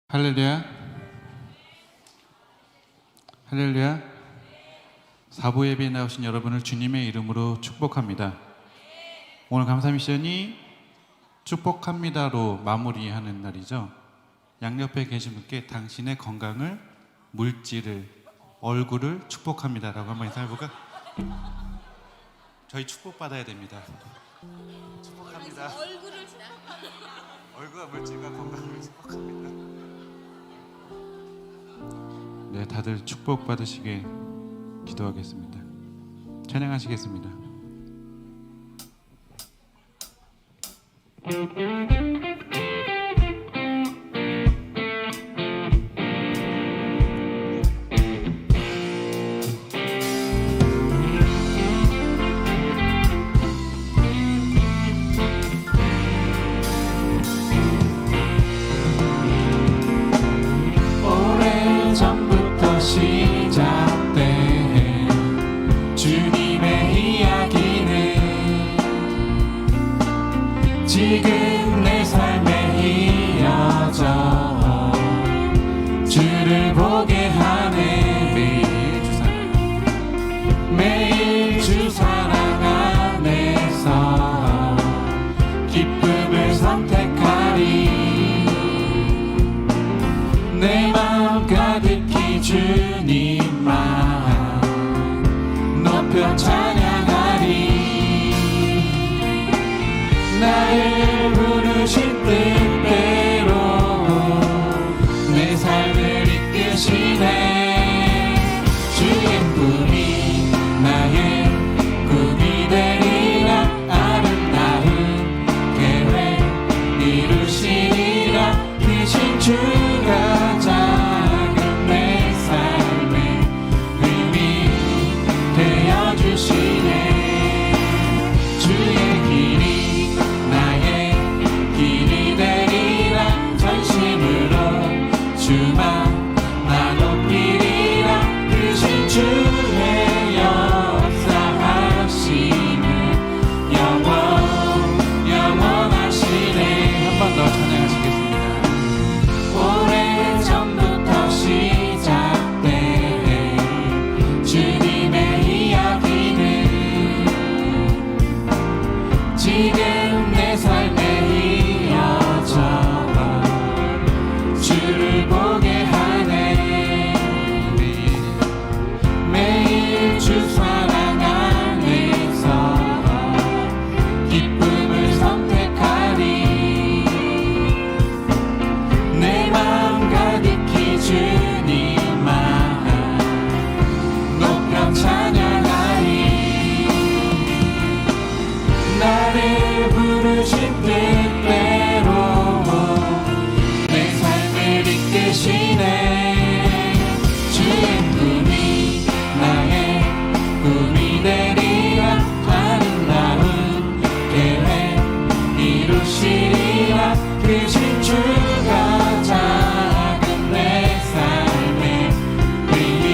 할렐루야. 할렐루야. 사부 예배에 나오신 여러분을 주님의 이름으로 축복합니다. 오늘 감사 미션이 축복합니다로 마무리하는 날이죠. 양옆에 계신 분께 당신의 건강을, 물질을, 얼굴을 축복합니다라고 한번 인사해볼까? 저희 축복받아야 됩니다. 축복합니다. 얼굴과 물질과 건강을 축복합니다. 네, 다들 축복 받으시길 기도하겠습니다. 찬양하시겠습니다. 오래전부터 시작된 주님의 이야기는 지금 내 삶에 이어져 주를 보게 하네. 매일 주 사랑 안에서 기쁨을 선택하리. 내 마음 가득히 주님만 높여 찬양하리. 나를 부르신 뜻대로 내 삶을 이끄시네. 주의 꿈이 나의 꿈이 되리라. 아름다운 계획 이루시리라. 크신 주가 작은 내 삶에 의미 되어주시네. 주의 길이 나의 길이 되리라. 전심으로 주만 나 높이리라. 크신 주의 역사하시는 영원하시네. 한 번 더 찬양하시겠습니다. 오래전부터 시작된 주님의 이야기는 지금 내 삶에 이어져 주를 보게 하네. 매일 주 사랑 안에서 기쁨을 선택하리. 내 마음 가득히 주님만 높여 찬양하리. 나를 부르신 뜻대로 내 삶을 이끄시네. 주의 꿈이 나의 꿈이 되리라. 아름다운 계획 이루시리라. 크신 주가 작은 내 삶에 의미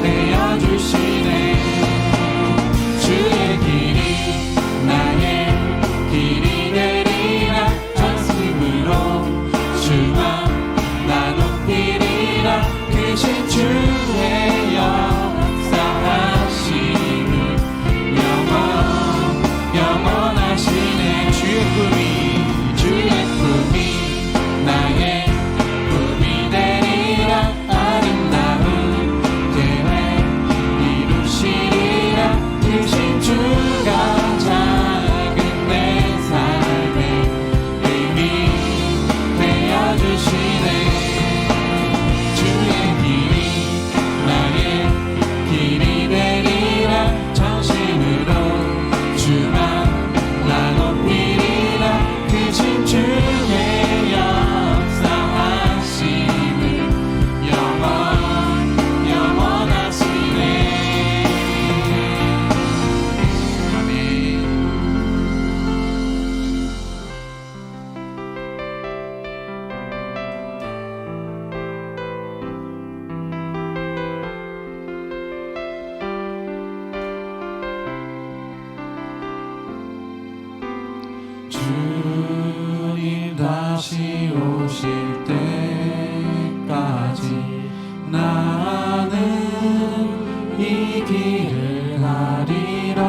되어주시네. 주의 길이 나의 길이 되리라. 전심으로 주만 나 높이리라. 크신 주의 역사하시는 영원하시네. 주의 꿈이 나의 꿈이 되리라. 아름다운 계획 이루시리라. 크신 주가 작은 내 삶에 의미 되어주시네. 주의 길이 나의 길이 되리라. 전심으로 주만 나 높이리라. 크신 주의 역사하시는 영원하시네. 아멘. 주님 다시 다시 오실 때까지 나는 이 길을 가리라.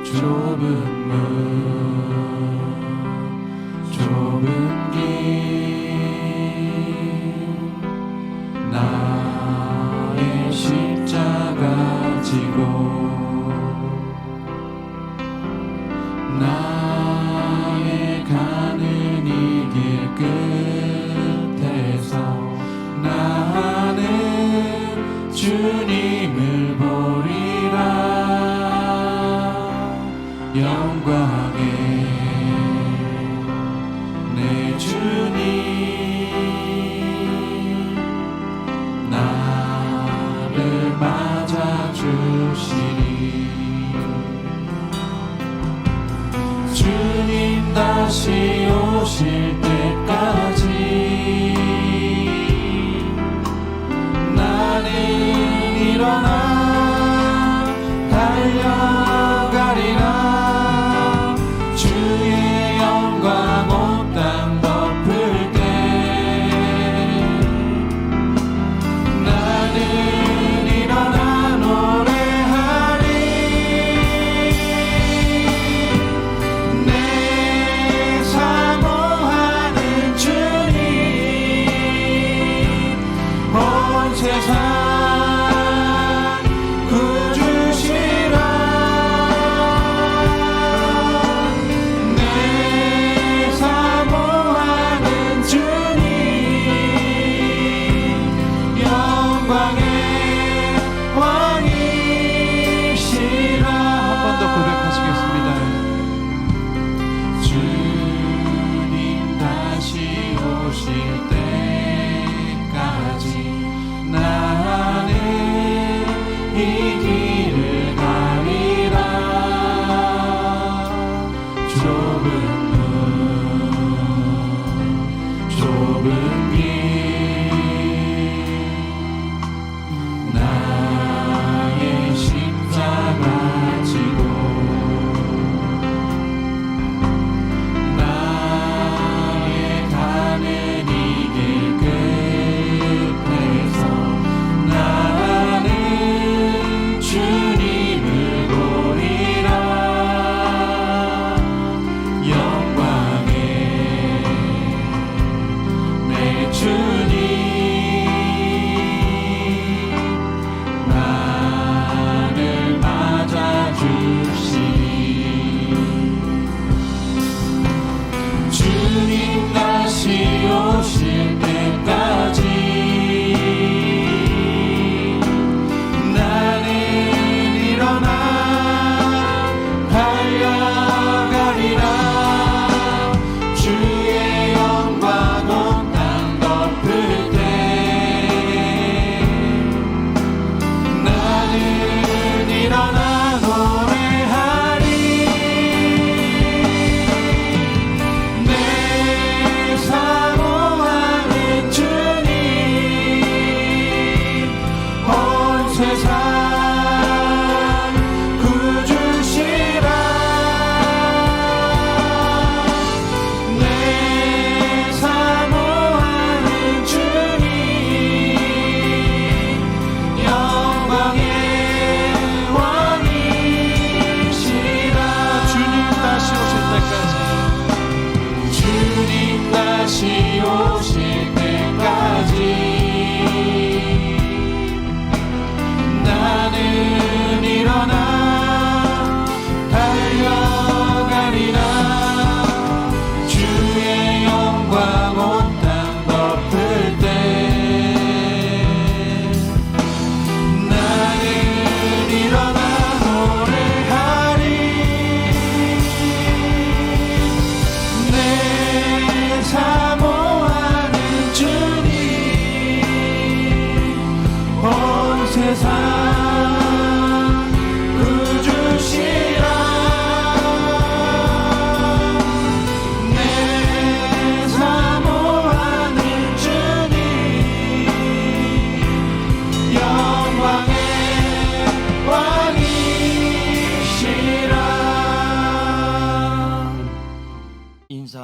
좁은 문 좁은 길 나의 십자가 지고 나의 가는 이 길 끝에서 나는 주님을 보리라. 영광의 내 주님 나를 맞아주시리. 주님 다시 오실 때까지 나는 일어나 달려가리라. 주의 영광 온 땅 덮을 때 나는 일어나 노래하리. 내 사모하는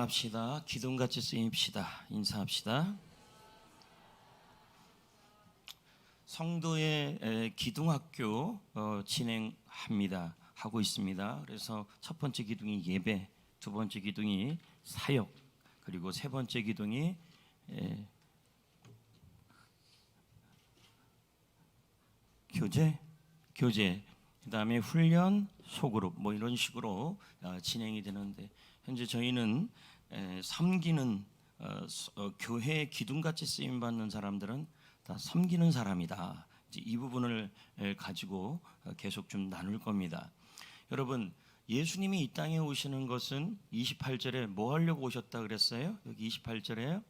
인사합시다. 기둥같이 쓰입시다. 인사합시다. 성도의 기둥학교 진행합니다. 하고 있습니다. 그래서 첫 번째 기둥이 예배, 두 번째 기둥이 사역, 그리고 세 번째 기둥이 교제, 그다음에 훈련, 소그룹 뭐 이런 식으로 진행이 되는데, 현재 저희는 섬기는 교회 기둥같이 쓰임 받는 사람들은 다 섬기는 사람이다. 이제 이 부분을 가지고 계속 좀 나눌 겁니다. 여러분, 예수님이 이 땅에 오시는 것은 28절에 뭐 하려고 오셨다 그랬어요? 여기 28절에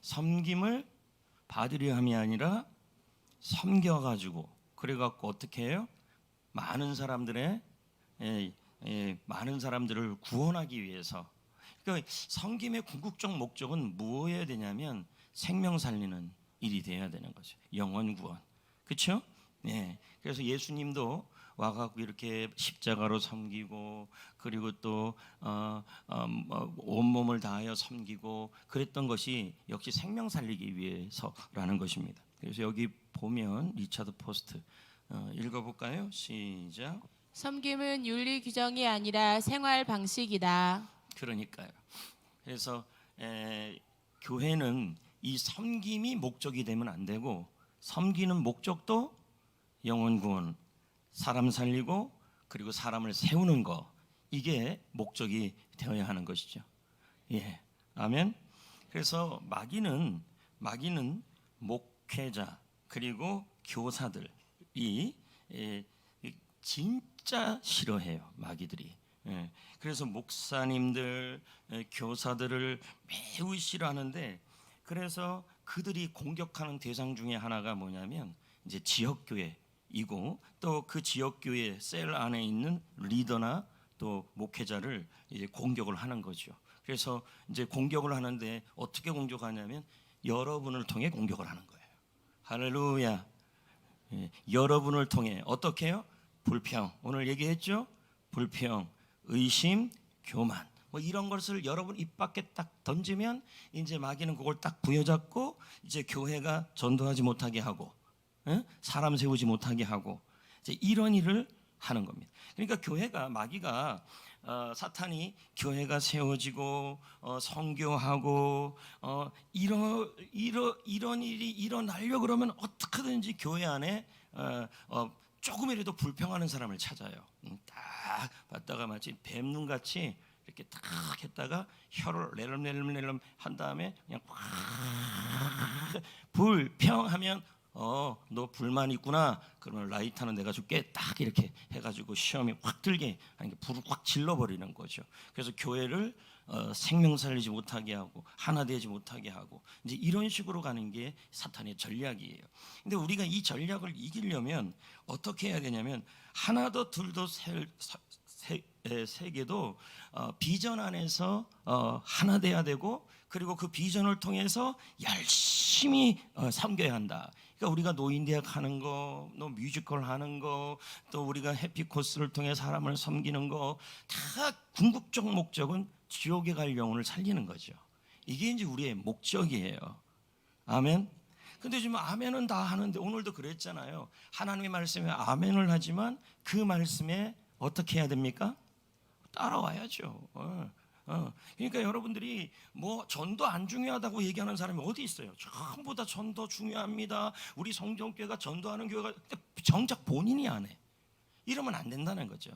섬김을 받으려 함이 아니라 섬겨가지고, 그래갖고 어떻게 해요? 많은 사람들의 많은 사람들을 구원하기 위해서. 그러니까 섬김의 궁극적 목적은 무엇이어야 되냐면 생명 살리는 일이 돼야 되는 거죠. 영원 구원. 그렇죠? 네. 그래서 예수님도 와갖고 이렇게 십자가로 섬기고, 그리고 또 온몸을 다하여 섬기고 그랬던 것이 역시 생명 살리기 위해서라는 것입니다. 그래서 여기 보면 리차드 포스트 읽어볼까요? 시작. 섬김은 윤리 규정이 아니라 생활 방식이다. 그러니까요. 그래서 교회는 이 섬김이 목적이 되면 안 되고, 섬기는 목적도 영혼 구원, 사람 살리고 그리고 사람을 세우는 거, 이게 목적이 되어야 하는 것이죠. 예, 아멘. 그래서 마귀는 목회자 그리고 교사들이 진짜 싫어해요, 마귀들이. 예, 그래서 목사님들, 교사들을 매우 싫어하는데, 그래서 그들이 공격하는 대상 중에 하나가 뭐냐면 이제 지역교회이고, 또 그 지역교회 셀 안에 있는 리더나 또 목회자를 이제 공격을 하는 거죠. 그래서 이제 공격을 하는데 어떻게 공격하냐면 여러분을 통해 공격을 하는 거예요. 할렐루야. 예, 여러분을 통해 어떻게 해요? 불평, 오늘 얘기했죠? 불평, 의심, 교만, 뭐 이런 것을 여러분 입 밖에 딱 던지면 이제 마귀는 그걸 딱 부여잡고 이제 교회가 전도하지 못하게 하고, 사람 세우지 못하게 하고, 이제 이런 일을 하는 겁니다. 그러니까 교회가, 마귀가 사탄이 교회가 세워지고 선교하고 이런 일이 일어나려 그러면 어떻게든지 교회 안에 조금이라도 불평하는 사람을 찾아요. 딱 봤다가 마치 뱀눈같이 이렇게 딱 했다가 혀를 낼름낼름 한 다음에 그냥 확 불평하면 너 불만 있구나. 그러면 라이터는 내가 줄게. 딱 이렇게 해가지고 시험이 확 들게 하는 게 불을 확 질러버리는 거죠. 그래서 교회를 생명 살리지 못하게 하고 하나 되지 못하게 하고, 이제 이런 식으로 가는 게 사탄의 전략이에요. 근데 우리가 이 전략을 이기려면 어떻게 해야 되냐면, 하나도 둘도 세 개도 비전 안에서 하나 돼야 되고, 그리고 그 비전을 통해서 열심히 섬겨야 한다. 그러니까 우리가 노인대학 하는 거, 또 뮤지컬 하는 거, 또 우리가 해피코스를 통해 사람을 섬기는 거, 다 궁극적 목적은 지옥에 갈 영혼을 살리는 거죠. 이게 이제 우리의 목적이에요. 아멘. 근데 지금 아멘은 다 하는데, 오늘도 그랬잖아요. 하나님의 말씀에 아멘을 하지만 그 말씀에 어떻게 해야 됩니까? 따라와야죠. 그러니까 여러분들이 뭐 전도 안 중요하다고 얘기하는 사람이 어디 있어요? 전부 다 전도 중요합니다. 우리 성경교회가 전도하는 교회가, 정작 본인이 안 해. 이러면 안 된다는 거죠.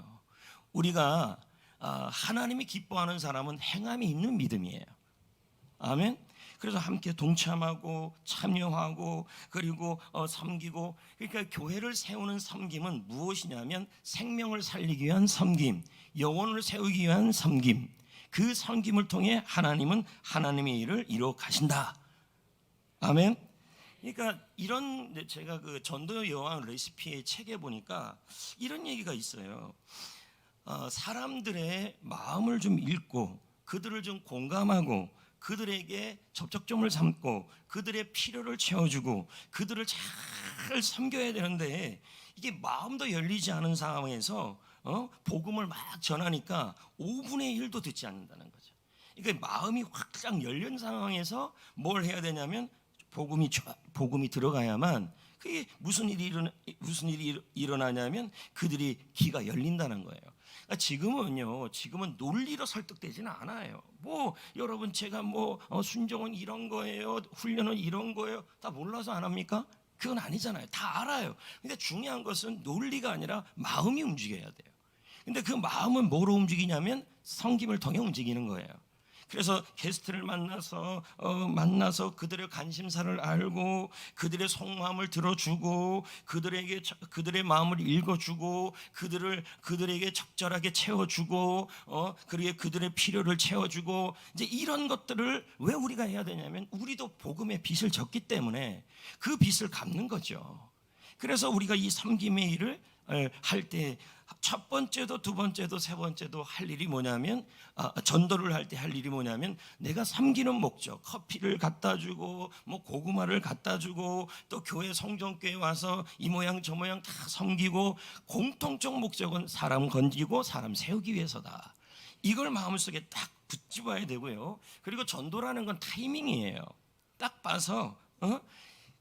우리가 하나님이 기뻐하는 사람은 행함이 있는 믿음이에요. 아멘. 그래서 함께 동참하고 참여하고 그리고 섬기고, 그러니까 교회를 세우는 섬김은 무엇이냐면 생명을 살리기 위한 섬김, 영혼을 세우기 위한 섬김. 그 섬김을 통해 하나님은 하나님의 일을 이루어 가신다. 아멘. 그러니까 이런, 제가 그 전도 여왕 레시피의 책에 보니까 이런 얘기가 있어요. 사람들의 마음을 좀 읽고 그들을 좀 공감하고 그들에게 접촉점을 삼고 그들의 필요를 채워주고 그들을 잘 섬겨야 되는데, 이게 마음도 열리지 않은 상황에서 복음을 막 전하니까 5분의 1도 듣지 않는다는 거죠. 그러니까 마음이 확장 열린 상황에서 뭘 해야 되냐면 복음이 들어가야만 그게 무슨 일이 일어나냐면 그들이 귀가 열린다는 거예요. 그러니까 지금은 논리로 설득되지는 않아요. 뭐 여러분 제가 순종은 이런 거예요, 훈련은 이런 거예요, 다 몰라서 안 합니까? 그건 아니잖아요. 다 알아요. 근데 중요한 것은 논리가 아니라 마음이 움직여야 돼요. 근데 그 마음은 뭐로 움직이냐면 성김을 통해 움직이는 거예요. 그래서 게스트를 만나서 그들의 관심사를 알고 그들의 속마음을 들어주고 그들의 마음을 읽어주고 그들에게 적절하게 채워주고 그리고 그들의 필요를 채워주고 이제 이런 것들을 왜 우리가 해야 되냐면 우리도 복음의 빚을 졌기 때문에 그 빚을 갚는 거죠. 그래서 우리가 이 섬김의 일을 할 때 첫 번째도 두 번째도 세 번째도 할 일이 뭐냐면 전도를 할 때 할 일이 뭐냐면 내가 섬기는 목적, 커피를 갖다 주고 고구마를 갖다 주고 또 교회 성전교회 와서 이 모양 저 모양 다 섬기고 공통적 목적은 사람 건지고 사람 세우기 위해서다. 이걸 마음속에 딱 붙잡아야 되고요. 그리고 전도라는 건 타이밍이에요. 딱 봐서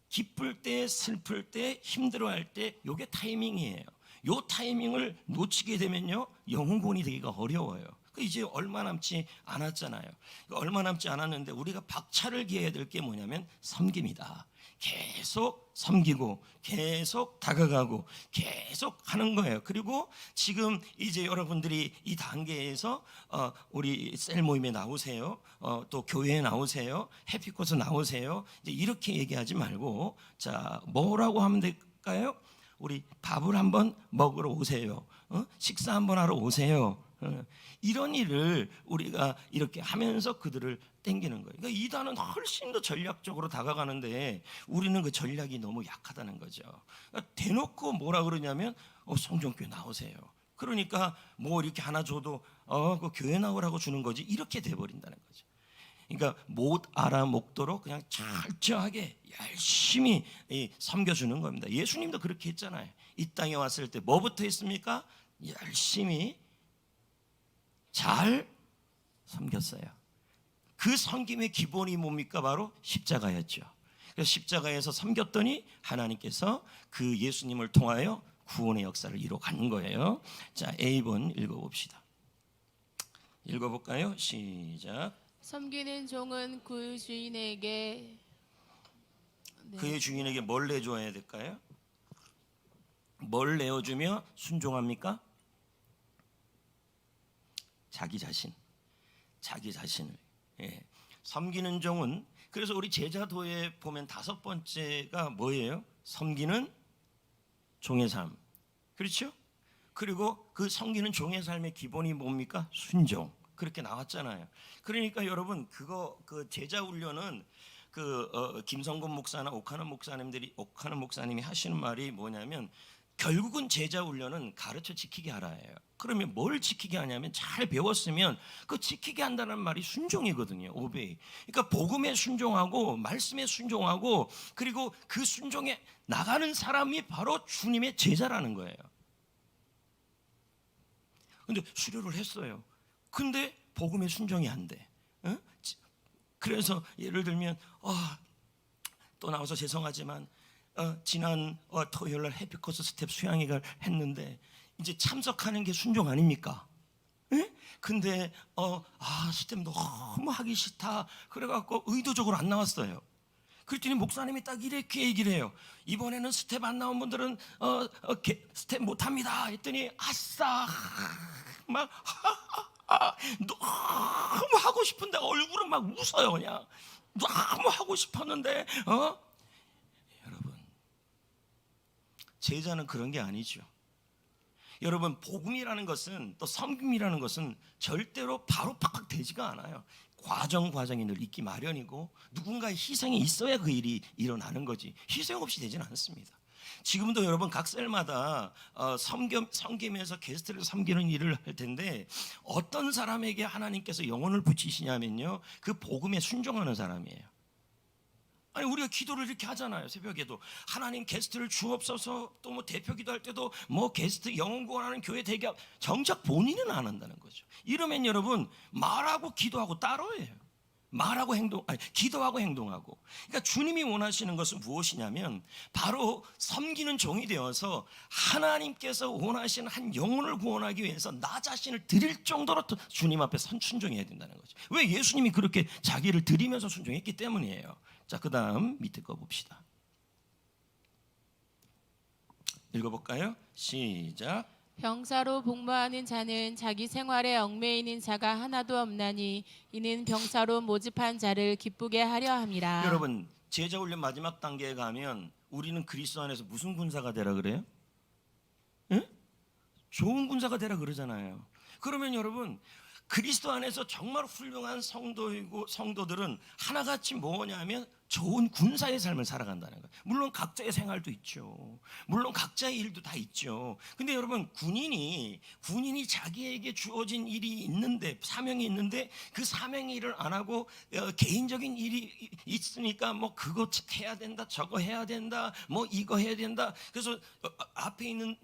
기쁠 때, 슬플 때, 힘들어할 때 요게 타이밍이에요. 요 타이밍을 놓치게 되면요 영혼권이 되기가 어려워요. 이제 얼마 남지 않았잖아요. 얼마 남지 않았는데 우리가 박차를 기해야 될 게 뭐냐면 섬김이다. 계속 섬기고 계속 다가가고 계속 하는 거예요. 그리고 지금 이제 여러분들이 이 단계에서 우리 셀 모임에 나오세요. 또 교회에 나오세요. 해피코스 나오세요. 이제 이렇게 얘기하지 말고 자 뭐라고 하면 될까요? 우리 밥을 한번 먹으러 오세요. 식사 한번 하러 오세요. 이런 일을 우리가 이렇게 하면서 그들을 땡기는 거예요. 그러니까 이단은 훨씬 더 전략적으로 다가가는데 우리는 그 전략이 너무 약하다는 거죠. 그러니까 대놓고 뭐라 그러냐면 성전교회 나오세요. 그러니까 뭐 이렇게 하나 줘도 그 교회 나오라고 주는 거지 이렇게 돼버린다는 거죠. 그러니까 못 알아먹도록 그냥 철저하게 열심히 섬겨주는 겁니다. 예수님도 그렇게 했잖아요. 이 땅에 왔을 때 뭐부터 했습니까? 열심히 잘 섬겼어요. 그 섬김의 기본이 뭡니까? 바로 십자가였죠. 그래서 십자가에서 섬겼더니 하나님께서 그 예수님을 통하여 구원의 역사를 이뤄가는 거예요. 자, A번 읽어봅시다. 읽어볼까요? 시작. 섬기는 종은 그 주인에게 그의 주인에게 뭘 내줘야 될까요? 뭘 내어주며 순종합니까? 자기 자신을. 섬기는 종은 그래서 우리 제자도에 보면 5번째가 뭐예요? 섬기는 종의 삶. 그렇죠? 그리고 그 섬기는 종의 삶의 기본이 뭡니까? 순종. 그렇게 나왔잖아요. 그러니까 여러분 그 제자 훈련은 김성근 목사나 옥하는 목사님이 하시는 말이 뭐냐면 결국은 제자 훈련은 가르쳐 지키게 하라예요. 그러면 뭘 지키게 하냐면 잘 배웠으면 그 지키게 한다는 말이 순종이거든요. 오베이. 그러니까 복음에 순종하고 말씀에 순종하고 그리고 그 순종에 나가는 사람이 바로 주님의 제자라는 거예요. 근데 수료를 했어요. 근데 복음에 순종이 안 돼. 그래서 예를 들면 또 나와서 죄송하지만 지난 토요일 날 해피코스 스텝 수양회를 했는데 이제 참석하는 게 순종 아닙니까? 근데 스텝 너무 하기 싫다 그래갖고 의도적으로 안 나왔어요. 그랬더니 목사님이 딱 이렇게 얘기를 해요. 이번에는 스텝 안 나온 분들은 스텝 못합니다 했더니 아싸 막 너무 하고 싶은데 얼굴은 막 웃어요. 그냥 너무 하고 싶었는데 여러분 제자는 그런 게 아니죠. 여러분 복음이라는 것은 또 섬김이라는 것은 절대로 바로 팍팍 되지가 않아요. 과정이 늘 있기 마련이고 누군가의 희생이 있어야 그 일이 일어나는 거지 희생 없이 되지는 않습니다. 지금도 여러분 각 셀마다 섬김에서 게스트를 섬기는 일을 할 텐데 어떤 사람에게 하나님께서 영혼을 붙이시냐면요 그 복음에 순종하는 사람이에요. 아니 우리가 기도를 이렇게 하잖아요. 새벽에도 하나님 게스트를 주옵소서. 또 뭐 대표 기도할 때도 뭐 게스트 영혼 구원하는 교회 대기업. 정작 본인은 안 한다는 거죠. 이러면 여러분 말하고 기도하고 따로예요. 말하고 기도하고 행동하고. 그러니까 주님이 원하시는 것은 무엇이냐면 바로 섬기는 종이 되어서 하나님께서 원하시는 한 영혼을 구원하기 위해서 나 자신을 드릴 정도로 주님 앞에 순종해야 된다는 거죠. 왜? 예수님이 그렇게 자기를 드리면서 순종했기 때문이에요. 자, 그 다음 밑에 거 봅시다. 읽어볼까요? 시작. 병사로 복무하는 자는 자기 생활에 얽매이는 자가 하나도 없나니 이는 병사로 모집한 자를 기쁘게 하려 함이라. 여러분, 제자 훈련 마지막 단계에 가면 우리는 그리스도 안에서 무슨 군사가 되라 그래요? 응? 좋은 군사가 되라 그러잖아요. 그러면 여러분, 그리스도 안에서 정말 훌륭한 성도들은 하나같이 뭐냐면 좋은 군사의 삶을 살아간다는 거예요. 물론 각자의 생활도 있죠. 물론 각자의 일도 다 있죠. 근데 여러분, 군인이 자기에게 주어진 일이 있는데, 사명이 있는데 그 사명의 일을 안 하고 개인적인 일이 있으니까 뭐 그거 해야 된다, 저거 해야 된다, 뭐 이거 해야 된다. 그래서 앞에 있는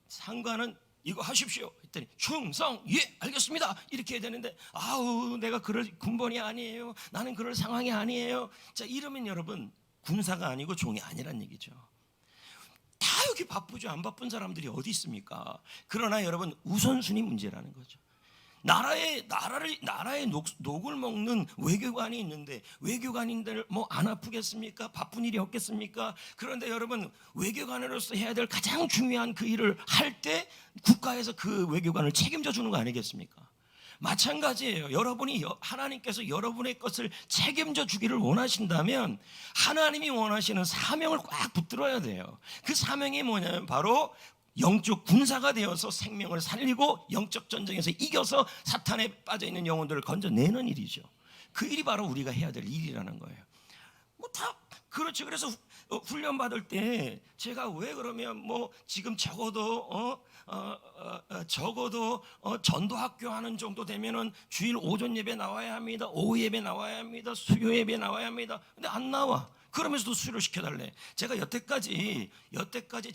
상관은 이거 하십시오 했더니 충성, 예, 알겠습니다, 이렇게 해야 되는데 아우 내가 그럴 군번이 아니에요, 나는 그럴 상황이 아니에요. 자, 이러면 여러분 군사가 아니고 종이 아니란 얘기죠. 다 여기 바쁘죠. 안 바쁜 사람들이 어디 있습니까? 그러나 여러분 우선순위 문제라는 거죠. 나라의 녹을 먹는 외교관이 있는데 외교관인들 뭐 안 아프겠습니까? 바쁜 일이 없겠습니까? 그런데 여러분 외교관으로서 해야 될 가장 중요한 그 일을 할 때 국가에서 그 외교관을 책임져 주는 거 아니겠습니까? 마찬가지예요. 하나님께서 여러분의 것을 책임져 주기를 원하신다면 하나님이 원하시는 사명을 꽉 붙들어야 돼요. 그 사명이 뭐냐면 바로 영적 군사가 되어서 생명을 살리고 영적 전쟁에서 이겨서 사탄에 빠져있는 영혼들을 건져내는 일이죠. 그 일이 바로 우리가 해야 될 일이라는 거예요. 뭐 다 그렇죠. 그래서 훈련 받을 때 제가 왜 그러면 뭐 지금 적어도 전도학교 하는 정도 되면은 주일 오전 예배 나와야 합니다. 오후 예배 나와야 합니다. 수요 예배 나와야 합니다. 근데 안 나와. 그러면서도 수료시켜달래. 제가 여태까지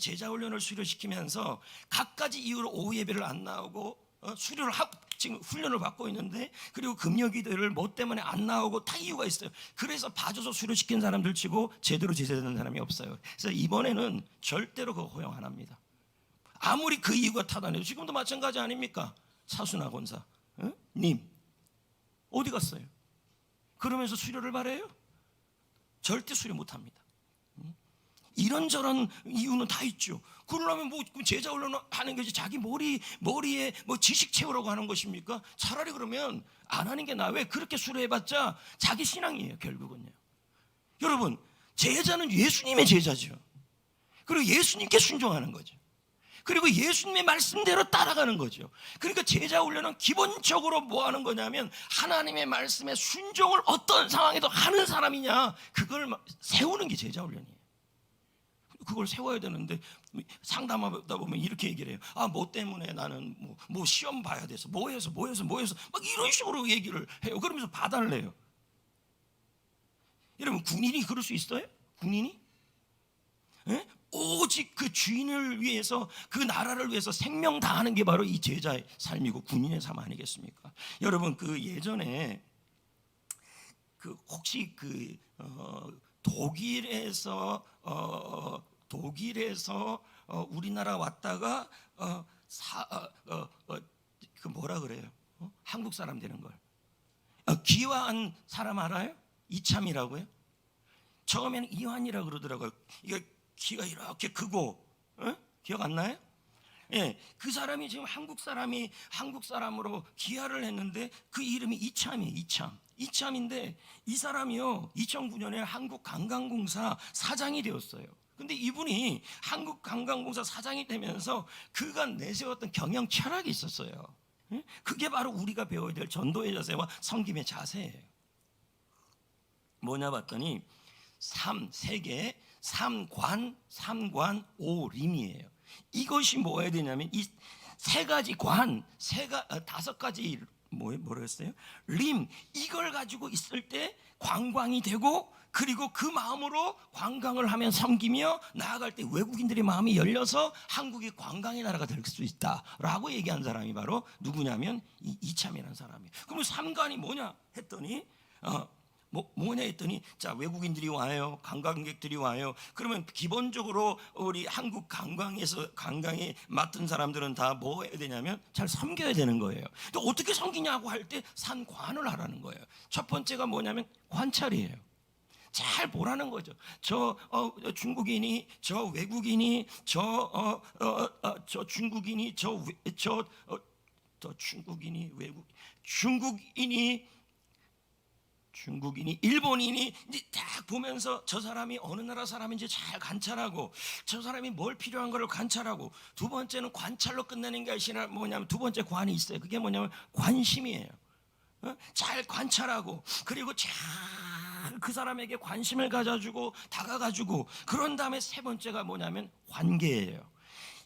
제자 훈련을 수료시키면서 각가지 이유로 오후 예배를 안 나오고 수료를 하고 지금 훈련을 받고 있는데, 그리고 금요기도를 뭐 때문에 안 나오고 다 이유가 있어요. 그래서 봐줘서 수료시킨 사람들 치고 제대로 제자되는 사람이 없어요. 그래서 이번에는 절대로 그거 허용 안 합니다. 아무리 그 이유가 타당해도 지금도 마찬가지 아닙니까? 사수나 권사 님 어디 갔어요? 그러면서 수료를 바래요? 절대 수료 못합니다. 이런저런 이유는 다 있죠. 그러려면 뭐 제자 훈련을 하는 것이 자기 머리에 뭐 지식 채우려고 하는 것입니까? 차라리 그러면 안 하는 게 나아. 왜? 그렇게 수료해봤자 자기 신앙이에요, 결국은요. 여러분, 제자는 예수님의 제자죠. 그리고 예수님께 순종하는 거죠. 그리고 예수님의 말씀대로 따라가는 거죠. 그러니까 제자 훈련은 기본적으로 뭐 하는 거냐면 하나님의 말씀에 순종을 어떤 상황에도 하는 사람이냐, 그걸 세우는 게 제자 훈련이에요. 그걸 세워야 되는데 상담하다 보면 이렇게 얘기를 해요. 뭐 때문에 나는 뭐 시험 봐야 돼서 뭐 해서 막 이런 식으로 얘기를 해요. 그러면서 봐달래요. 여러분, 군인이 그럴 수 있어요? 군인이? 예? 오직 그 주인을 위해서, 그 나라를 위해서 생명 다하는 게 바로 이 제자의 삶이고 군인의 삶 아니겠습니까? 여러분, 그 예전에 혹시 독일에서 우리나라 왔다가 그 뭐라 그래요? 한국 사람 되는 걸 기화한 사람 알아요? 이참이라고요? 처음에는 이환이라고 그러더라고요. 이게 키가 이렇게 크고, 기억 안 나요? 예, 그 사람이 지금 한국 사람으로 기하를 했는데 그 이름이 이참이에요. 이참인데 이 사람이요 2009년에 한국관광공사 사장이 되었어요. 근데 이분이 한국관광공사 사장이 되면서 그가 내세웠던 경영 철학이 있었어요. 그게 바로 우리가 배워야 될 전도의 자세와 섬김의 자세예요. 뭐냐 봤더니 세계 삼관 오림이에요. 이것이 뭐야 되냐면 이 세 가지 다섯 가지 뭐라 했어요? 림, 이걸 가지고 있을 때 관광이 되고, 그리고 그 마음으로 관광을 하면 섬기며 나아갈 때 외국인들의 마음이 열려서 한국이 관광의 나라가 될 수 있다라고 얘기한 사람이 바로 누구냐면 이참이라는 사람이에요. 그럼 삼관이 뭐냐 했더니 뭐냐 했더니, 자, 외국인들이 와요, 관광객들이 와요. 그러면 기본적으로 우리 한국 관광에 맡은 사람들은 다 뭐 해야 되냐면 잘 섬겨야 되는 거예요. 또 어떻게 섬기냐고 할 때 산관을 하라는 거예요. 첫 번째가 뭐냐면 관찰이에요. 잘 보라는 거죠. 저 중국인이, 저 외국인이, 저 중국인이, 저 중국인이, 중국인이, 일본인이 이제 딱 보면서 저 사람이 어느 나라 사람인지 잘 관찰하고, 저 사람이 뭘 필요한 거를 관찰하고, 두 번째는 관찰로 끝내는 게 아니라 뭐냐면 두 번째 관이 있어요. 그게 뭐냐면 관심이에요. 잘 관찰하고, 그리고 잘 그 사람에게 관심을 가져주고 다가가주고, 그런 다음에 세 번째가 뭐냐면 관계예요.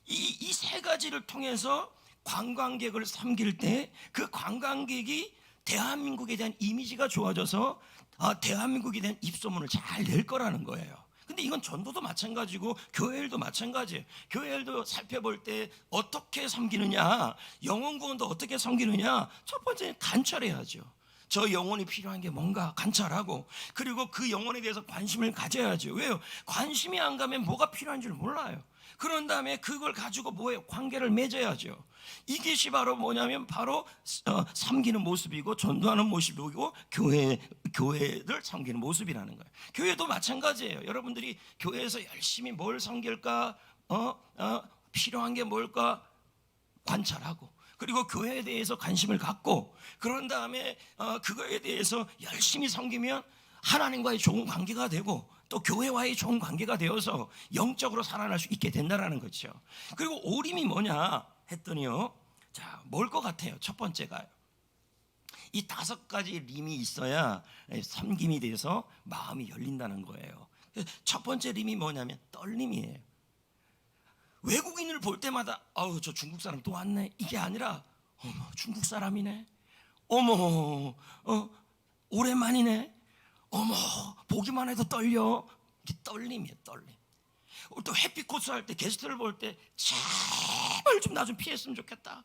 이 세 가지를 통해서 관광객을 섬길 때 그 관광객이 대한민국에 대한 이미지가 좋아져서 대한민국에 대한 입소문을 잘 낼 거라는 거예요. 근데 이건 전도도 마찬가지고 교회 일도 마찬가지예요. 교회 일도 살펴볼 때 어떻게 섬기느냐, 영혼 구원도 어떻게 섬기느냐, 첫 번째는 관찰해야죠. 저 영혼이 필요한 게 뭔가 관찰하고, 그리고 그 영혼에 대해서 관심을 가져야죠. 왜요? 관심이 안 가면 뭐가 필요한 줄 몰라요. 그런 다음에 그걸 가지고 뭐예요? 관계를 맺어야죠. 이것이 바로 뭐냐면 바로 섬기는 모습이고 전도하는 모습이고 교회를 섬기는 모습이라는 거예요. 교회도 마찬가지예요. 여러분들이 교회에서 열심히 뭘 섬길까, 필요한 게 뭘까 관찰하고, 그리고 교회에 대해서 관심을 갖고, 그런 다음에 그거에 대해서 열심히 섬기면 하나님과의 좋은 관계가 되고, 또 교회와의 좋은 관계가 되어서 영적으로 살아날 수 있게 된다는 거죠. 그리고 오림이 뭐냐 했더니요, 자, 뭘 것 같아요? 첫 번째가요, 이 5가지 림이 있어야 섬김이 돼서 마음이 열린다는 거예요. 첫 번째 림이 뭐냐면 떨림이에요. 외국인을 볼 때마다 저 중국 사람 또 왔네, 이게 아니라 어머, 중국 사람이네, 어머, 오랜만이네, 어머, 보기만 해도 떨려. 이게 떨림이에요, 떨림. 또 햇빛 코스 할 때, 게스트를 볼 때 제발 좀 나 좀 피했으면 좋겠다.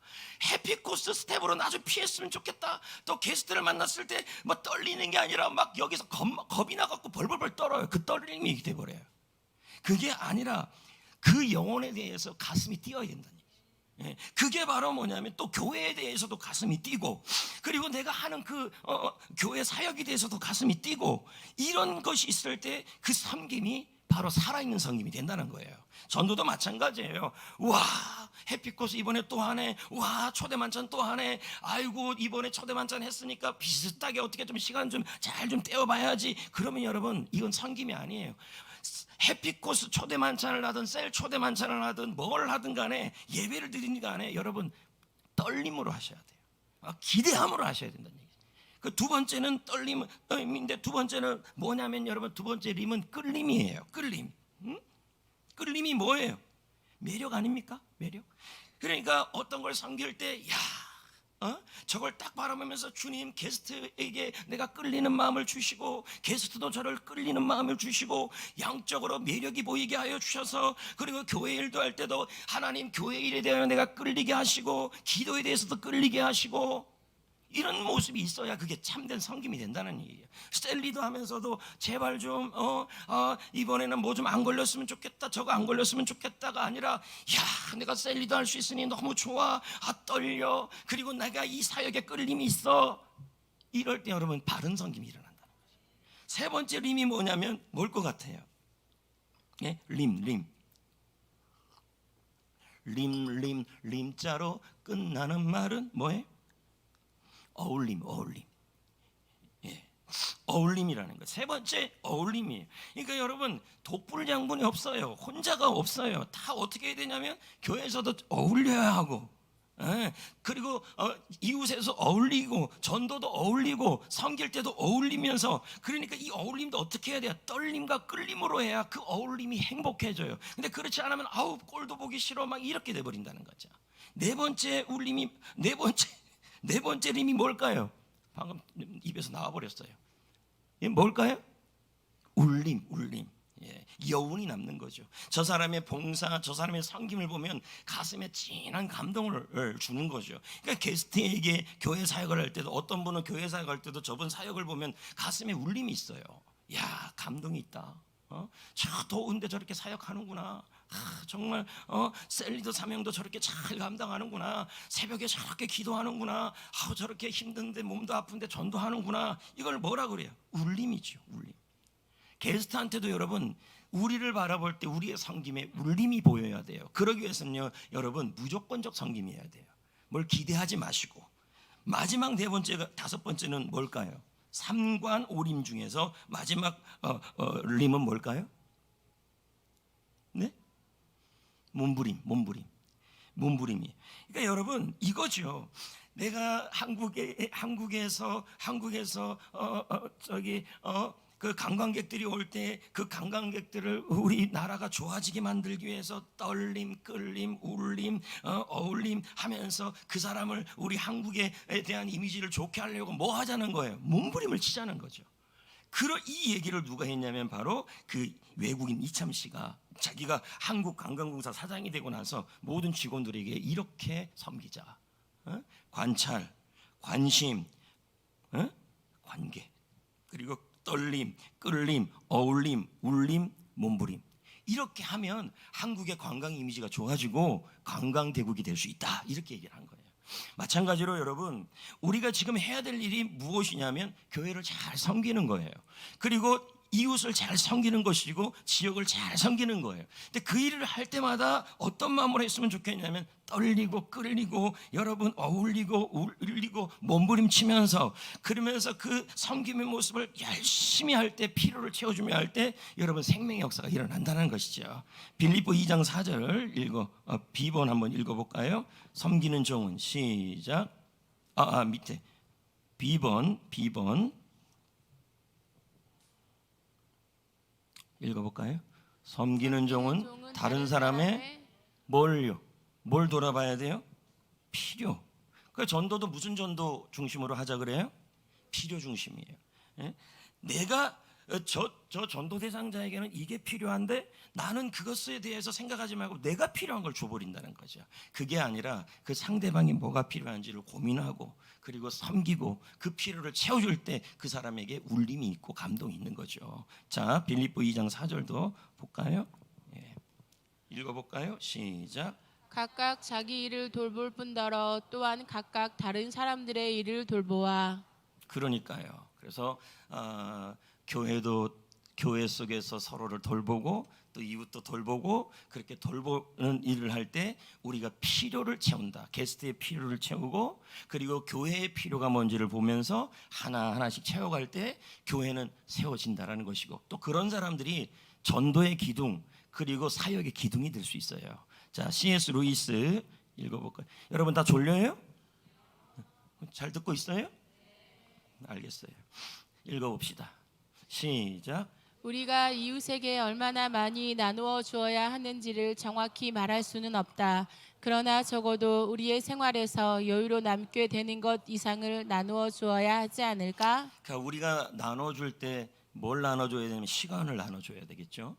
햇빛 코스 스텝으로 나 좀 피했으면 좋겠다. 또 게스트를 만났을 때 뭐 떨리는 게 아니라 막 여기서 겁이 나갖고 벌벌벌 떨어요. 그 떨림이 돼버려요. 그게 아니라 그 영혼에 대해서 가슴이 뛰어야 된다는 얘기죠. 그게 바로 뭐냐면 또 교회에 대해서도 가슴이 뛰고, 그리고 내가 하는 그 교회 사역에 대해서도 가슴이 뛰고, 이런 것이 있을 때 그 섬김이 바로 살아있는 섬김이 된다는 거예요. 전도도 마찬가지예요. 와, 햇빛코스 이번에 또 하네. 와, 초대 만찬 또 하네. 아이고, 이번에 초대 만찬 했으니까 비슷하게 어떻게 좀 시간 좀 잘 좀 떼어봐야지. 그러면 여러분, 이건 섬김이 아니에요. 햇빛코스 초대 만찬을 하든 셀 초대 만찬을 하든 뭘 하든 간에, 예배를 드리는 간에 여러분 떨림으로 하셔야 돼요. 기대함으로 하셔야 된다는 얘기죠. 그 두 번째는 떨림인데, 두 번째는 뭐냐면 여러분, 두 번째 림은 끌림이에요. 끌림. 끌림이 뭐예요? 매력 아닙니까? 매력. 그러니까 어떤 걸 섬길 때, 저걸 딱 바라보면서 주님, 게스트에게 내가 끌리는 마음을 주시고, 게스트도 저를 끌리는 마음을 주시고, 양적으로 매력이 보이게 하여 주셔서, 그리고 교회 일도 할 때도 하나님 교회 일에 대하여 내가 끌리게 하시고, 기도에 대해서도 끌리게 하시고, 이런 모습이 있어야 그게 참된 섬김이 된다는 얘기예요. 셀리도 하면서도 제발 좀 이번에는 뭐 좀 안 걸렸으면 좋겠다, 저거 안 걸렸으면 좋겠다가 아니라, 야, 내가 셀리도 할 수 있으니 너무 좋아, 떨려, 그리고 내가 이 사역에 끌림이 있어. 이럴 때 여러분 바른 섬김이 일어난다는 거죠. 세 번째 림이 뭐냐면 뭘 것 같아요? 림자로 끝나는 말은 뭐예요? 어울림. 어울림이라는 거예요. 세 번째 어울림이에요. 그러니까 여러분, 독불장군이 없어요. 혼자가 없어요. 다 어떻게 해야 되냐면 교회에서도 어울려야 하고, 그리고 이웃에서 어울리고, 전도도 어울리고, 섬길 때도 어울리면서, 그러니까 이 어울림도 어떻게 해야 돼요? 떨림과 끌림으로 해야 그 어울림이 행복해져요. 근데 그렇지 않으면 꼴도 보기 싫어 막 이렇게 돼버린다는 거죠. 네 번째 네 번째 림이 뭘까요? 방금 입에서 나와버렸어요. 이게 뭘까요? 울림, 울림. 예, 여운이 남는 거죠. 저 사람의 봉사, 저 사람의 섬김을 보면 가슴에 진한 감동을 주는 거죠. 그러니까 게스트에게 교회 사역을 할 때도, 어떤 분은 교회 사역을 할 때도 저분 사역을 보면 가슴에 울림이 있어요. 야, 감동이 있다. 저 더운데 저렇게 사역하는구나. 정말 셀리도 사명도 저렇게 잘 감당하는구나. 새벽에 저렇게 기도하는구나. 저렇게 힘든데 몸도 아픈데 전도하는구나. 이걸 뭐라 그래요? 울림이죠, 울림. 게스트한테도 여러분, 우리를 바라볼 때 우리의 섬김에 울림이 보여야 돼요. 그러기 위해서는요, 여러분, 무조건적 섬김이어야 돼요. 뭘 기대하지 마시고. 마지막 네 번째가, 다섯 번째는 뭘까요? 삼관 오림 중에서 마지막 림은 뭘까요? 네? 몸부림, 몸부림, 몸부림이. 그러니까 여러분, 이거죠. 내가 한국에서 그 관광객들이 올 때 그 관광객들을 우리나라가 좋아지게 만들기 위해서 떨림, 끌림, 울림, 어울림 하면서 그 사람을, 우리 한국에 대한 이미지를 좋게 하려고 뭐 하자는 거예요? 몸부림을 치자는 거죠. 이 얘기를 누가 했냐면 바로 그 외국인 이참 씨가 자기가 한국관광공사 사장이 되고 나서 모든 직원들에게 이렇게 섬기자. 관찰, 관심, 관계, 그리고 떨림, 끌림, 어울림, 울림, 몸부림. 이렇게 하면 한국의 관광 이미지가 좋아지고 관광대국이 될 수 있다. 이렇게 얘기를 한 거예요. 마찬가지로 여러분, 우리가 지금 해야 될 일이 무엇이냐면 교회를 잘 섬기는 거예요. 그리고 이웃을 잘 섬기는 것이고 지역을 잘 섬기는 거예요. 근데 그 일을 할 때마다 어떤 마음으로 했으면 좋겠냐면 떨리고 끌리고 여러분 어울리고 울리고 몸부림치면서, 그러면서 그 섬김의 모습을 열심히 할 때, 피로를 채워주며 할 때 여러분 생명의 역사가 일어난다는 것이죠. 빌립보 2장 4절 B번 한번 읽어볼까요? 섬기는 종은, 시작. 밑에 B번 읽어볼까요? 섬기는 종은 다른 사람의 뭘 돌아봐야 돼요? 필요. 그 전도도 무슨 전도 중심으로 하자 그래요? 필요 중심이에요. 예? 내가 저 전도 대상자에게는 이게 필요한데 나는 그것에 대해서 생각하지 말고 내가 필요한 걸 줘버린다는 거죠. 그게 아니라 그 상대방이 뭐가 필요한지를 고민하고, 그리고 섬기고 그 필요를 채워줄 때 그 사람에게 울림이 있고 감동이 있는 거죠. 자, 빌립보 2장 4절도 볼까요? 예. 읽어볼까요? 시작. 각각 자기 일을 돌볼 뿐더러 또한 각각 다른 사람들의 일을 돌보아. 그러니까요. 그래서 교회 속에서 서로를 돌보고 또 이웃도 돌보고, 그렇게 돌보는 일을 할 때 우리가 필요를 채운다. 게스트의 필요를 채우고, 그리고 교회의 필요가 뭔지를 보면서 하나하나씩 채워갈 때 교회는 세워진다라는 것이고, 또 그런 사람들이 전도의 기둥, 그리고 사역의 기둥이 될 수 있어요. 자, C.S. 루이스 읽어볼까요? 여러분 다 졸려요? 잘 듣고 있어요? 알겠어요. 읽어봅시다. 시작. 우리가 이웃에게 얼마나 많이 나누어 주어야 하는지를 정확히 말할 수는 없다. 그러나 적어도 우리의 생활에서 여유로 남게 되는 것 이상을 나누어 주어야 하지 않을까? 그러니까 우리가 나눠줄 때 뭘 나눠줘야 되냐면 시간을 나눠줘야 되겠죠.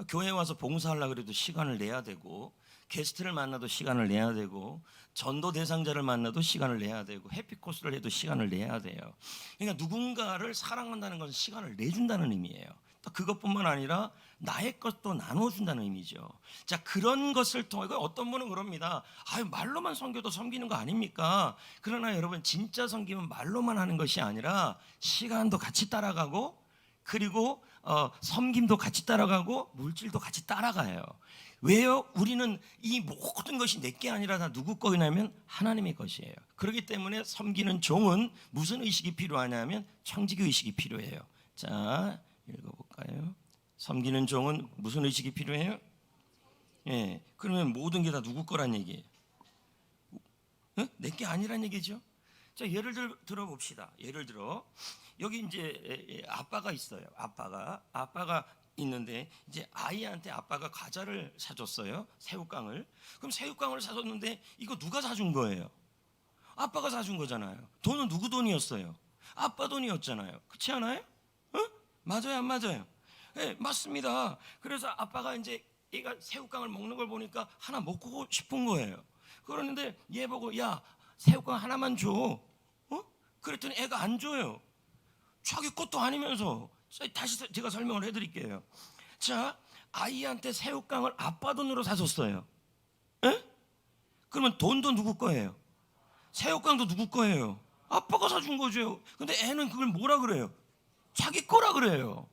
교회 와서 봉사하려고 그래도 시간을 내야 되고, 게스트를 만나도 시간을 내야 되고, 전도 대상자를 만나도 시간을 내야 되고, 해피코스를 해도 시간을 내야 돼요. 그러니까 누군가를 사랑한다는 것은 시간을 내준다는 의미예요. 또 그것뿐만 아니라 나의 것도 나눠준다는 의미죠. 자, 그런 것을 통해, 어떤 분은 그럽니다. 말로만 섬겨도 섬기는 거 아닙니까? 그러나 여러분, 진짜 섬기면 말로만 하는 것이 아니라 시간도 같이 따라가고, 그리고 섬김도 같이 따라가고, 물질도 같이 따라가요. 왜요? 우리는 이 모든 것이 내게 아니라 다 누구 거냐면 하나님의 것이에요. 그렇기 때문에 섬기는 종은 무슨 의식이 필요하냐면 청지기 의식이 필요해요. 자, 읽어볼까요? 섬기는 종은 무슨 의식이 필요해요? 예, 그러면 모든 게 다 누구 거란 얘기예요. 내게 아니란 얘기죠. 자, 예를 들어 봅시다. 예를 들어 여기 이제 아빠가 있어요. 아빠가 있는데 이제 아이한테 아빠가 과자를 사줬어요. 새우깡을. 그럼 새우깡을 사줬는데 이거 누가 사준 거예요? 아빠가 사준 거잖아요. 돈은 누구 돈이었어요? 아빠 돈이었잖아요. 그렇지 않아요? 맞아요, 안 맞아요? 네, 맞습니다. 그래서 아빠가 이제 얘가 새우깡을 먹는 걸 보니까 하나 먹고 싶은 거예요. 그러는데 얘 보고 야, 새우깡 하나만 줘. 그랬더니 애가 안 줘요. 자기 것도 아니면서. 다시 제가 설명을 해드릴게요. 자, 아이한테 새우깡을 아빠 돈으로 사줬어요. 에? 그러면 돈도 누구 거예요? 새우깡도 누구 거예요? 아빠가 사준 거죠. 근데 애는 그걸 뭐라 그래요? 자기 거라 그래요.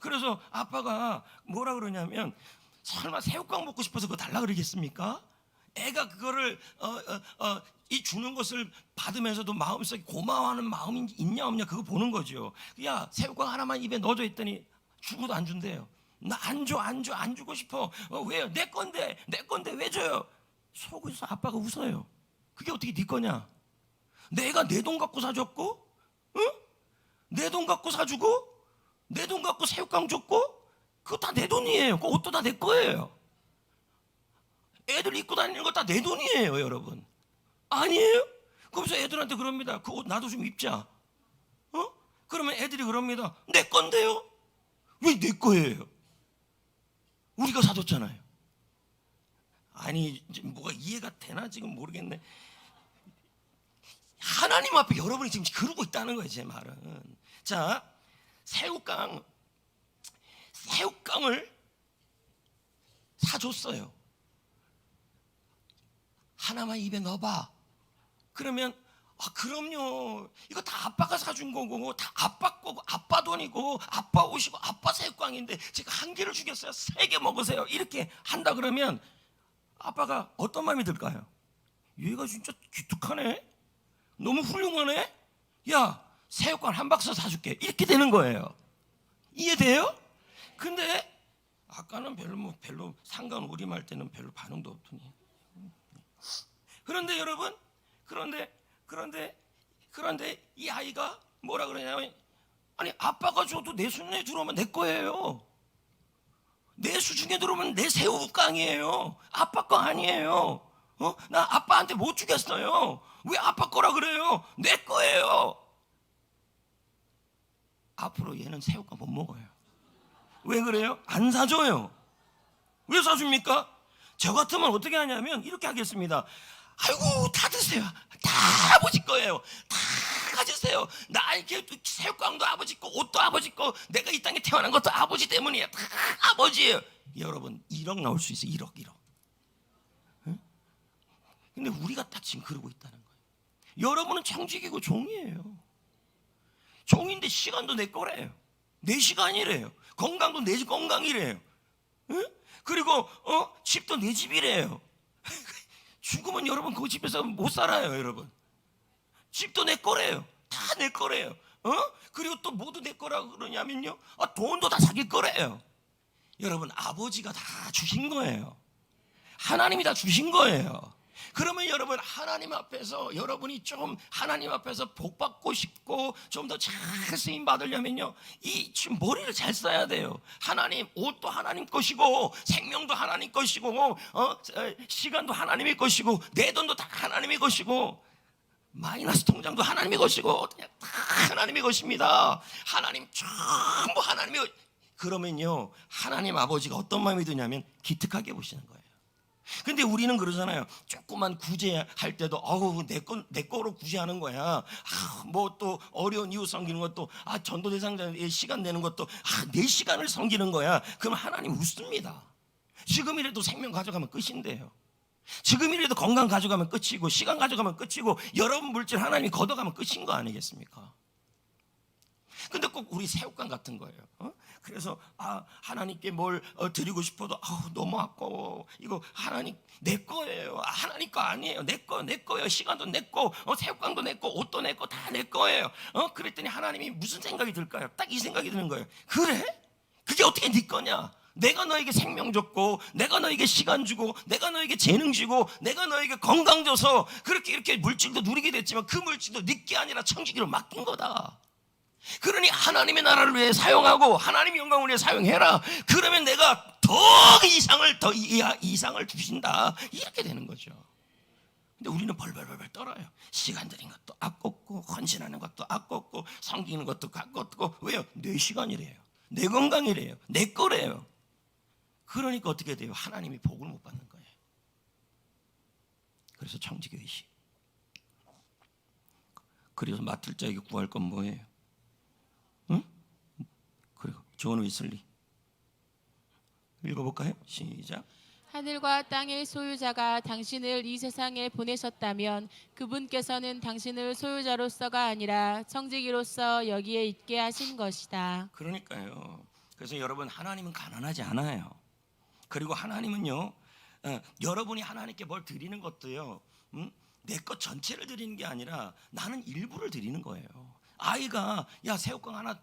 그래서 아빠가 뭐라 그러냐면 설마 새우깡 먹고 싶어서 그거 달라 그러겠습니까? 애가 그거를 이 주는 것을 받으면서도 마음속에 고마워하는 마음이 있냐 없냐 그거 보는 거죠. 야, 새우깡 하나만 입에 넣어줘 했더니 주고도 안 준대요. 나 안 줘, 안 주고 싶어. 왜요? 내 건데 왜 줘요? 속에서 아빠가 웃어요. 그게 어떻게 네 거냐? 내가 내 돈 갖고 사줬고, 내 돈 갖고 사주고, 내 돈 갖고 새우깡 줬고, 그거 다 내 돈이에요. 그 옷도 다 내 거예요. 애들 입고 다니는 거 다 내 돈이에요, 여러분. 아니에요? 그러면서 애들한테 그럽니다. 그 옷 나도 좀 입자. 그러면 애들이 그럽니다. 내 건데요? 왜 내 거예요? 우리가 사줬잖아요. 아니, 뭐가 이해가 되나 지금 모르겠네. 하나님 앞에 여러분이 지금 그러고 있다는 거예요, 제 말은. 자, 새우깡을 사줬어요. 하나만 입에 넣어봐. 그러면 그럼요. 이거 다 아빠가 사준 거고 다 아빠 거고 아빠 돈이고 아빠 옷이고 아빠 새우깡인데 제가 한 개를 주겠어요. 3개 먹으세요. 이렇게 한다 그러면 아빠가 어떤 마음이 들까요? 얘가 진짜 기특하네. 너무 훌륭하네. 야, 새우깡 한 박스 사줄게. 이렇게 되는 거예요. 이해돼요? 근데 아까는 별로 상관 우림할 때는 별로 반응도 없더니. 그런데 여러분, 그런데 이 아이가 뭐라 그러냐면, 아니 아빠가 줘도 내 수준에 들어오면 내 거예요. 내 수준에 들어오면 내 새우깡이에요. 아빠 거 아니에요. 나 아빠한테 못 주겠어요. 왜 아빠 거라 그래요? 내 거예요. 앞으로 얘는 새우깡 못 먹어요. 왜 그래요? 안 사줘요. 왜 사줍니까? 저 같으면 어떻게 하냐면 이렇게 하겠습니다. 아이고, 다 드세요. 다 아버지 거예요. 다 가지세요. 나 이렇게 새우깡도 아버지 거, 옷도 아버지 거, 내가 이 땅에 태어난 것도 아버지 때문이야. 다 아버지예요. 여러분, 1억 나올 수 있어요. 1억. 응? 근데 우리가 딱 지금 그러고 있다는 거예요. 여러분은 청직이고 종이에요. 종인데 시간도 내 거래요. 내 시간이래요. 건강도 내 건강이래요. 응? 그리고 집도 내 집이래요. 죽으면 여러분 그 집에서 못 살아요, 여러분. 집도 내 거래요. 다 내 거래요. 그리고 또 모두 내 거라고 그러냐면요, 돈도 다 자기 거래요. 여러분, 아버지가 다 주신 거예요. 하나님이 다 주신 거예요. 그러면 여러분, 하나님 앞에서 여러분이 좀 하나님 앞에서 복 받고 싶고 좀 더 잘 쓰임 받으려면요, 이 지금 머리를 잘 써야 돼요. 하나님, 옷도 하나님 것이고 생명도 하나님 것이고 시간도 하나님의 것이고 내 돈도 다 하나님의 것이고 마이너스 통장도 하나님의 것이고 다 하나님의 것입니다. 하나님 전부 하나님의 것. 그러면요, 하나님 아버지가 어떤 마음이 드냐면 기특하게 보시는 거예요. 근데 우리는 그러잖아요. 조그만 구제할 때도 내 거로 구제하는 거야. 뭐 또 어려운 이웃 섬기는 것도 전도대상자의 시간 내는 것도 내 시간을 섬기는 거야. 그럼 하나님 웃습니다. 지금이라도 생명 가져가면 끝인데요. 지금이라도 건강 가져가면 끝이고 시간 가져가면 끝이고 여러분 물질 하나님이 걷어가면 끝인 거 아니겠습니까? 근데 꼭 우리 새우깡 같은 거예요. 그래서 하나님께 뭘 드리고 싶어도 너무 아까워. 이거 하나님 내 거예요. 하나님 거 아니에요. 내 거예요. 시간도 내 거, 새우깡도 내 거, 옷도 내 거, 다 내 거예요. 그랬더니 하나님이 무슨 생각이 들까요? 딱 이 생각이 드는 거예요. 그래? 그게 어떻게 네 거냐? 내가 너에게 생명 줬고, 내가 너에게 시간 주고, 내가 너에게 재능 주고, 내가 너에게 건강 줘서 그렇게 이렇게 물질도 누리게 됐지만 그 물질도 네 게 아니라 청지기로 맡긴 거다. 그러니 하나님의 나라를 위해 사용하고 하나님의 영광을 위해 사용해라. 그러면 내가 더 이상을 주신다. 이렇게 되는 거죠. 근데 우리는 벌벌벌 떨어요. 시간 들인 것도 아깝고 헌신하는 것도 아깝고 섬기는 것도 아깝고. 왜요? 내 시간이래요. 내 건강이래요. 내 거래요. 그러니까 어떻게 돼요? 하나님이 복을 못 받는 거예요. 그래서 청지기의식. 그래서 맡을 자에게 구할 건 뭐예요? 응? 그리고 존 위슬리 읽어볼까요? 시작. 하늘과 땅의 소유자가 당신을 이 세상에 보내셨다면 그분께서는 당신을 소유자로서가 아니라 청지기로서 여기에 있게 하신 것이다. 그러니까요. 그래서 여러분, 하나님은 가난하지 않아요. 그리고 하나님은요, 여러분이 하나님께 뭘 드리는 것도요, 내 것 전체를 드리는 게 아니라 나는 일부를 드리는 거예요. 아이가 야 새우깡 하나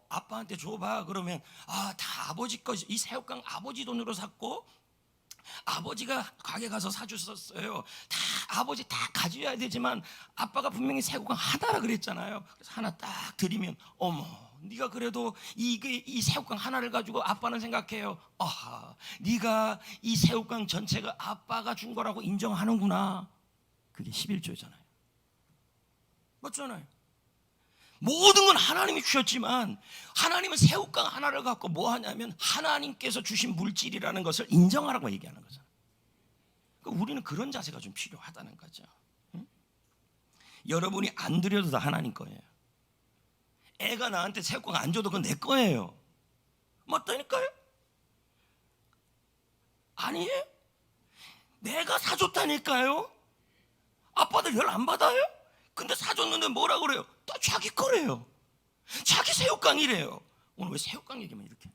아빠한테 줘봐 그러면 다 아버지 것, 이 새우깡 아버지 돈으로 샀고 아버지가 가게 가서 사주셨어요. 다 아버지 다 가져야 되지만 아빠가 분명히 새우깡 하나라 그랬잖아요. 그래서 하나 딱 드리면 어머 네가 그래도 이 새우깡 하나를 가지고 아빠는 생각해요. 네가 이 새우깡 전체가 아빠가 준 거라고 인정하는구나. 그게 11조잖아요. 맞잖아요. 모든 건 하나님이 주셨지만 하나님은 새우깡 하나를 갖고 뭐 하냐면 하나님께서 주신 물질이라는 것을 인정하라고 얘기하는 거잖아요. 그러니까 우리는 그런 자세가 좀 필요하다는 거죠. 응? 여러분이 안 드려도 다 하나님 거예요. 애가 나한테 새우깡 안 줘도 그건 내 거예요. 맞다니까요? 아니에요? 내가 사줬다니까요? 아빠들 열 안 받아요? 근데 사줬는데 뭐라 그래요? 다 자기 거래요. 자기 새우깡이래요. 오늘 왜 새우깡 얘기만 이렇게?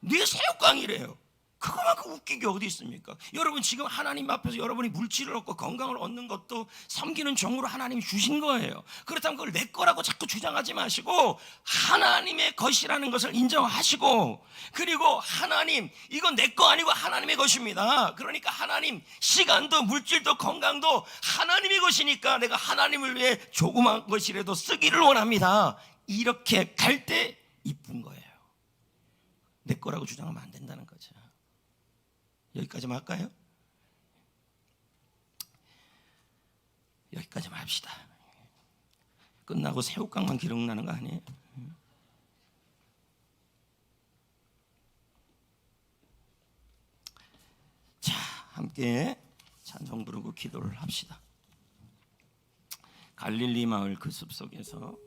네 새우깡이래요. 그거만큼 웃긴 게 어디 있습니까? 여러분 지금 하나님 앞에서 여러분이 물질을 얻고 건강을 얻는 것도 섬기는 종으로 하나님이 주신 거예요. 그렇다면 그걸 내 거라고 자꾸 주장하지 마시고 하나님의 것이라는 것을 인정하시고, 그리고 하나님 이건 내 거 아니고 하나님의 것입니다. 그러니까 하나님 시간도 물질도 건강도 하나님의 것이니까 내가 하나님을 위해 조그만 것이라도 쓰기를 원합니다. 이렇게 갈 때 이쁜 거예요. 내 거라고 주장하면 안 된다는 거죠. 여기까지만 할까요? 여기까지만 합시다. 끝나고 새우깡만 기록나는 거 아니에요? 자, 함께 찬송 부르고 기도를 합시다. 갈릴리 마을 그 숲속에서